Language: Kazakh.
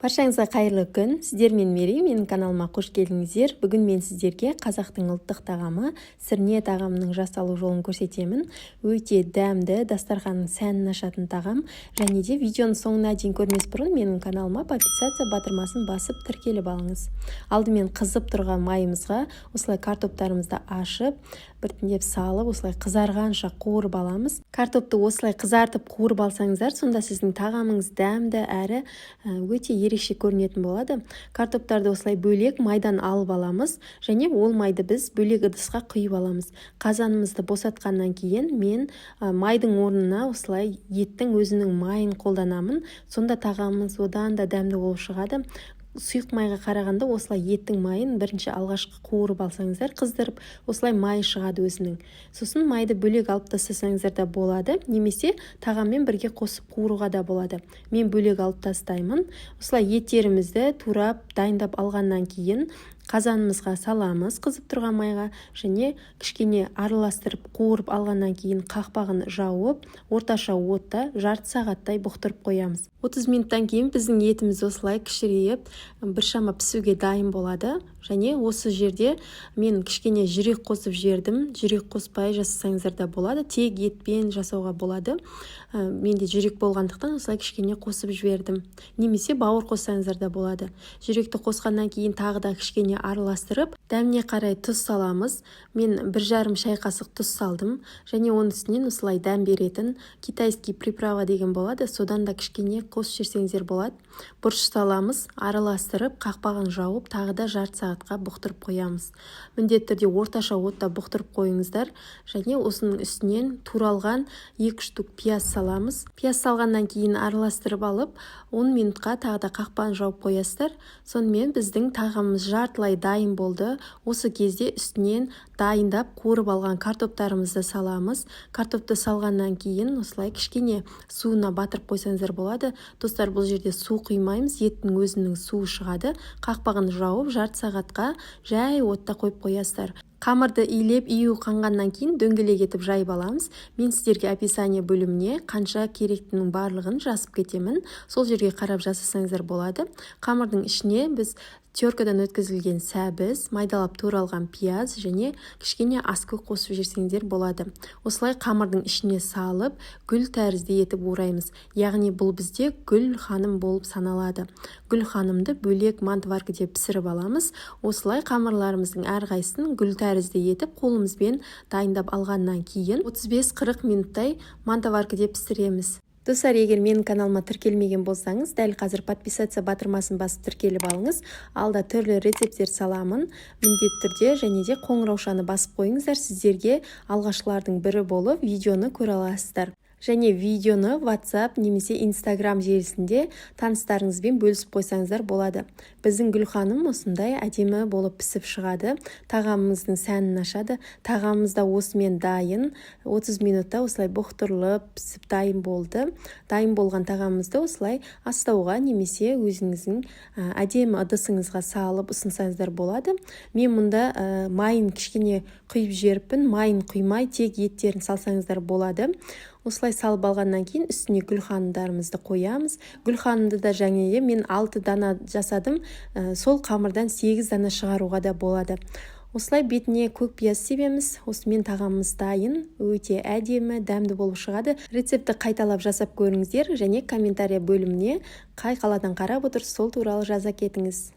Баршаңызға қайырлы күн. Сіздермен Мери, менің каналыма қош келдіңіздер. Бүгін мен сіздерге қазақтың ұлттық тағамы сірне тағамының жасалу жолын көрсетемін. Өте дәмді, дастарханның сәнін ашатын тағам. Және де видеоның соңына дейін көрмес бұрын менің каналыма подписация батырмасын басып тіркеліп алыңыз. Алдымен қызып тұрған майымызға осылай картоптарымызды ашып, біртіндеп салып, осылай қызарғанша қуырып аламыз. Картопты осылай қызартып қуырып алсаңыздар, сонда сіздің тағамыңыз дәмді әрі өте ерекше көрінетін болады. Картоптарды осылай бөлек майдан алып аламыз, және ол майды біз бөлек ыдысқа құйып аламыз. Қазанымызды босатқаннан кейін мен майдың орнына осылай еттің өзінің майын қолданамын. Сонда тағамымыз одан да дәмді болып шығады. Сұйық майға қарағанда осылай еттің майын бірінші алғашқы қуырып алсаңыздар, қыздырып, осылай май шығады өзінің. Сосын майды бөлек алып тастасаңыздар да болады, немесе тағаммен бірге қосып қуыруға да болады. Мен бөлек алып тастаймын. Осылай еттерімізді турап дайындап алғаннан кейін қазанымызға саламыз қызып тұрған майға, және кішкене араластырып қуырып алғаннан кейін қақпағын жауып, орташа отта жарты сағаттай бұқтырып қоямыз. 30 минуттан кейін біздің етіміз осылай кішірейіп, біршама пісуге дайын болады. Және осы жерде мен кішкене жүрек қосып жібердім. Жүрек қоспай жасасаңыздар да болады, тек етпен жасауға болады. Менде жүрек болғандықтан осылай кішкене қосып жібердім. Немесе бауыр қоссаңыздар да болады. Жүректі қосқаннан кейін тағы да кішкене араластырып, дәміне қарай тұз саламыз. Мен 1,5 шай қасық тұз салдым, және оның үстінен осылай дәм беретін китайский приправа деген болады. Содан да кішкене қосып жіберсеңіздер болады. Бұрыш саламыз, араластырып, қақпағын жауып, тағы да жарты сағатқа бұқтырып қоямыз. Міндетті түрде орташа отта бұқтырып қойыңыздар. Және осының үстінен туралған 2 штук пияз саламыз. Пияз салғаннан кейін араластырып алып, 10 минутқа тағы да қақпағын жауып қоясыздар. Сонымен біздің тағамымыз жартылай дайын болды. Осы кезде үстінен дайындап қуырып алған картоптарымызды саламыз. Картопты салғаннан кейін осылай кішкене суына батырып қойсаңыздар болады. Достар, бұл жерде су құймаймыз, еттің өзінің суы шығады. Қақпағын жауып жарты сағатқа жай отта қойып қоясыздар. Қамырды илеп, июі қанғаннан кейін дөңгелек етіп жайып аламыз. Мен сіздерге описание бөліміне қанша керектінің барлығын жазып кетемін. Сол жерге қарап жасасаңыздар болады. Қамырдың ішіне біз теркадан өткізілген сәбіз, майдалап туралған пияз және кішкене аскөк қосып жіберсеңіздер болады. Осылай қамырдың ішіне салып, гүл тәрізді етіп ораймыз. Яғни бұл бізде гүл ханым болып саналады. Гүл ханымды бөлек мантыварка деп пісіріп аламыз. Осылай қамырларымыздың әрқайсысын гүл тәрізді етіп қолымызбен дайындап алғаннан кейін 35-40 минуттай мантыварка деп пісіреміз. Достар, егер менің каналыма тіркелмеген болсаңыз, дәл қазір подписация батырмасын басып тіркеліп алыңыз. Алда түрлі рецепттер саламын. Міндетті түрде және де қоңыраушаны басып қойыңыздар. Сіздерге алғашқылардың бірі болып видеоны көре аласыздар. Және видеоны WhatsApp немесе Instagram желісінде таныстарыңызбен бөлісіп қойсаңыздар болады. Біздің Гүл ханым осындай әдемі болып пісіп шығады. Тағамымыздың сәнін ашады. Тағамымыз да осымен дайын. 30 минутта осылай бұқтырылып пісіп дайын болды. Дайын болған тағамымызды осылай астауға немесе өзіңіздің әдемі ыдысыңызға салып ұсынсаңыздар болады. Мен мұнда майын кішкене құйып жіберіппін. Майын құймай тек еттерін салсаңыздар болады. Осылай салып алғаннан кейін үстіне гүл ханымдарымызды қоямыз. Гүл ханымды да және мен 6 дана жасадым. Сол қамырдан 8 дана шығаруға да болады. Осылай бетіне көк пияз себеміз. Осымен тағамымыз дайын, өте әдемі, дәмді болып шығады. Рецепті қайталап жасап көріңіздер және комментария бөліміне қай қаладан қарап отырсыз сол туралы жаза кетіңіз.